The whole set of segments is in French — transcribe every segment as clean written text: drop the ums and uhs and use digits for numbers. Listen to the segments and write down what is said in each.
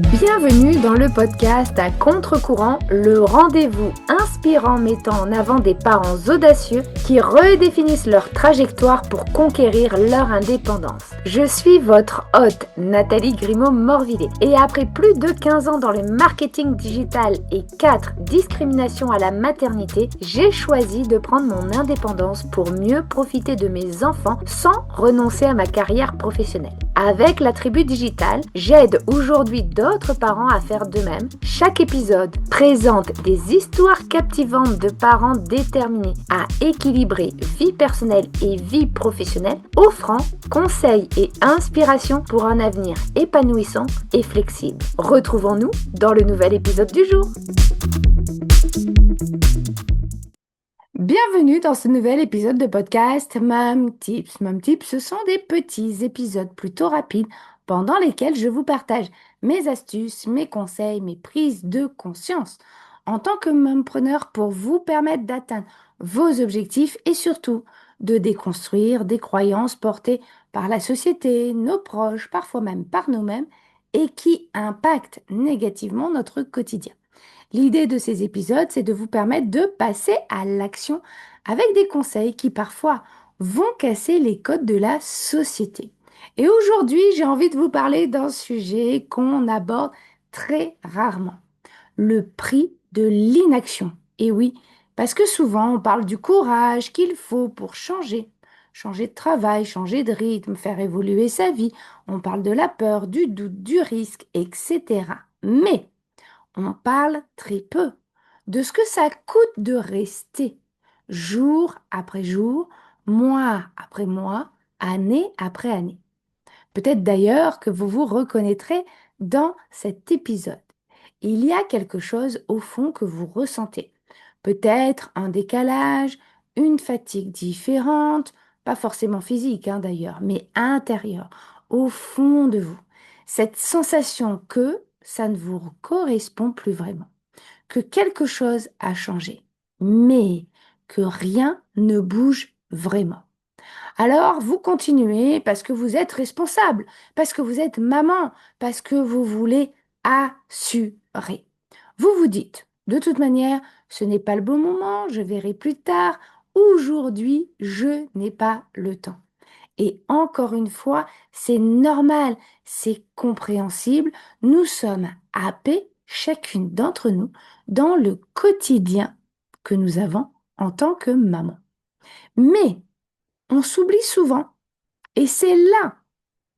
Bienvenue dans le podcast à contre-courant, le rendez-vous inspirant mettant en avant des parents audacieux qui redéfinissent leur trajectoire pour conquérir leur indépendance. Je suis votre hôte, Nathalie Grimaud-Morvillet, et après plus de 15 ans dans le marketing digital et 4 discriminations à la maternité, j'ai choisi de prendre mon indépendance pour mieux profiter de mes enfants sans renoncer à ma carrière professionnelle. Avec la tribu digitale, j'aide aujourd'hui d'autres parents à faire de même. Chaque épisode présente des histoires captivantes de parents déterminés à équilibrer vie personnelle et vie professionnelle, offrant conseils et inspiration pour un avenir épanouissant et flexible. Retrouvons-nous dans le nouvel épisode du jour. Bienvenue dans ce nouvel épisode de podcast Mom Tips. Mom Tips, ce sont des petits épisodes plutôt rapides pendant lesquels je vous partage mes astuces, mes conseils, mes prises de conscience en tant que mompreneur pour vous permettre d'atteindre vos objectifs et surtout de déconstruire des croyances portées par la société, nos proches, parfois même par nous-mêmes et qui impactent négativement notre quotidien. L'idée de ces épisodes, c'est de vous permettre de passer à l'action avec des conseils qui parfois vont casser les codes de la société. Et aujourd'hui, j'ai envie de vous parler d'un sujet qu'on aborde très rarement, le prix de l'inaction. Et oui, parce que souvent on parle du courage qu'il faut pour changer de travail, changer de rythme, faire évoluer sa vie. On parle de la peur, du doute, du risque, etc. Mais on parle très peu de ce que ça coûte de rester jour après jour, mois après mois, année après année. Peut-être d'ailleurs que vous vous reconnaîtrez dans cet épisode. Il y a quelque chose au fond que vous ressentez. Peut-être un décalage, une fatigue différente, pas forcément physique d'ailleurs, mais intérieure, au fond de vous. Cette sensation que ça ne vous correspond plus vraiment, que quelque chose a changé, mais que rien ne bouge vraiment. Alors, vous continuez parce que vous êtes responsable, parce que vous êtes maman, parce que vous voulez assurer. Vous vous dites, de toute manière, ce n'est pas le bon moment, je verrai plus tard. Aujourd'hui, je n'ai pas le temps. Et encore une fois, c'est normal, c'est compréhensible. Nous sommes happés, chacune d'entre nous, dans le quotidien que nous avons en tant que maman. Mais on s'oublie souvent et c'est là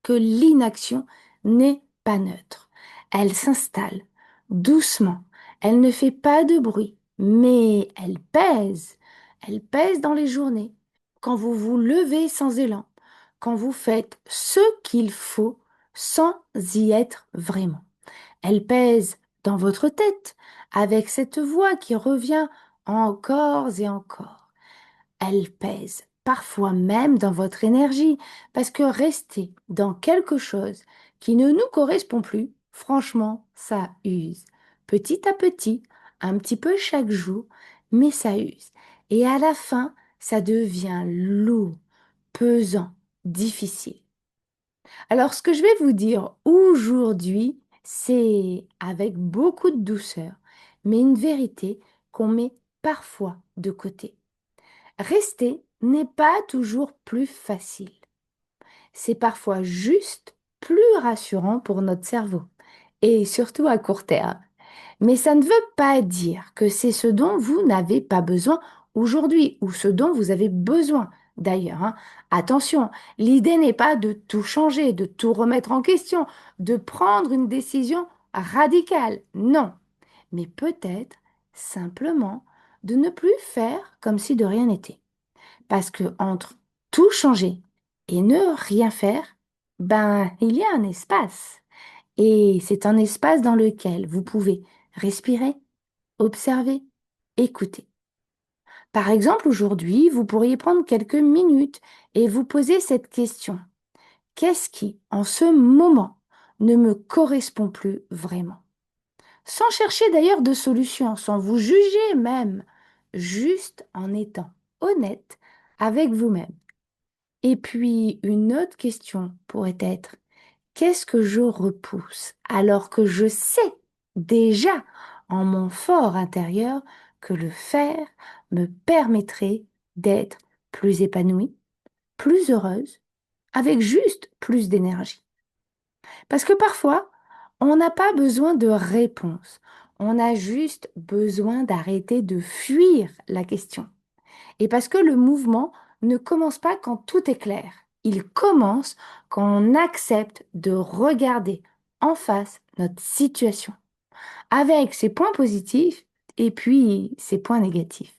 que l'inaction n'est pas neutre. Elle s'installe doucement, elle ne fait pas de bruit, mais elle pèse. Elle pèse dans les journées, quand vous vous levez sans élan, quand vous faites ce qu'il faut sans y être vraiment. Elle pèse dans votre tête, avec cette voix qui revient encore et encore. Elle pèse parfois même dans votre énergie, parce que rester dans quelque chose qui ne nous correspond plus, franchement, ça use. Petit à petit, un petit peu chaque jour, mais ça use. Et à la fin, ça devient lourd, pesant, difficile. Alors, ce que je vais vous dire aujourd'hui, c'est avec beaucoup de douceur, mais une vérité qu'on met parfois de côté. Rester n'est pas toujours plus facile. C'est parfois juste plus rassurant pour notre cerveau, et surtout à court terme. Mais ça ne veut pas dire que c'est ce dont vous n'avez pas besoin aujourd'hui, ou ce dont vous avez besoin d'ailleurs. Attention, l'idée n'est pas de tout changer, de tout remettre en question, de prendre une décision radicale. Non, mais peut-être simplement de ne plus faire comme si de rien n'était. Parce que entre tout changer et ne rien faire, il y a un espace. Et c'est un espace dans lequel vous pouvez respirer, observer, écouter. Par exemple, aujourd'hui, vous pourriez prendre quelques minutes et vous poser cette question. Qu'est-ce qui, en ce moment, ne me correspond plus vraiment? Sans chercher d'ailleurs de solution, sans vous juger même, juste en étant honnête avec vous-même. Et puis, une autre question pourrait être, Qu'est-ce que je repousse alors que je sais déjà en mon fort intérieur que le faire me permettrait d'être plus épanouie, plus heureuse, avec juste plus d'énergie? Parce que parfois, on n'a pas besoin de réponse. On a juste besoin d'arrêter de fuir la question. Et parce que le mouvement ne commence pas quand tout est clair. Il commence quand on accepte de regarder en face notre situation, avec ses points positifs et puis ses points négatifs.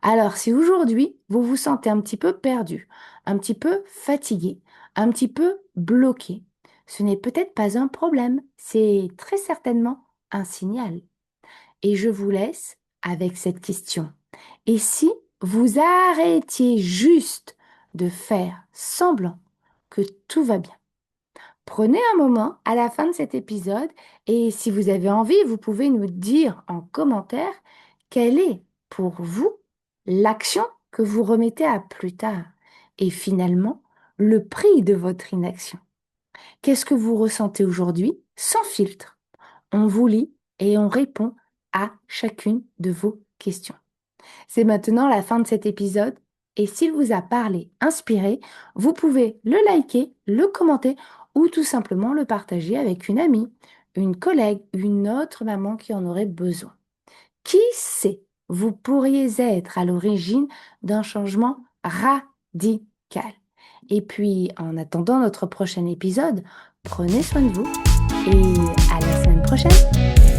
Alors, si aujourd'hui, vous vous sentez un petit peu perdu, un petit peu fatigué, un petit peu bloqué, ce n'est peut-être pas un problème, c'est très certainement un signal. Et je vous laisse avec cette question. Et si vous arrêtiez juste de faire semblant que tout va bien? Prenez un moment à la fin de cet épisode et si vous avez envie, vous pouvez nous dire en commentaire quelle est pour vous l'action que vous remettez à plus tard et finalement le prix de votre inaction. Qu'est-ce que vous ressentez aujourd'hui sans filtre? On vous lit et on répond à chacune de vos questions. C'est maintenant la fin de cet épisode et s'il vous a parlé, inspiré, vous pouvez le liker, le commenter ou tout simplement le partager avec une amie, une collègue, une autre maman qui en aurait besoin. Qui sait, vous pourriez être à l'origine d'un changement radical. Et puis, en attendant notre prochain épisode, prenez soin de vous et à la semaine prochaine.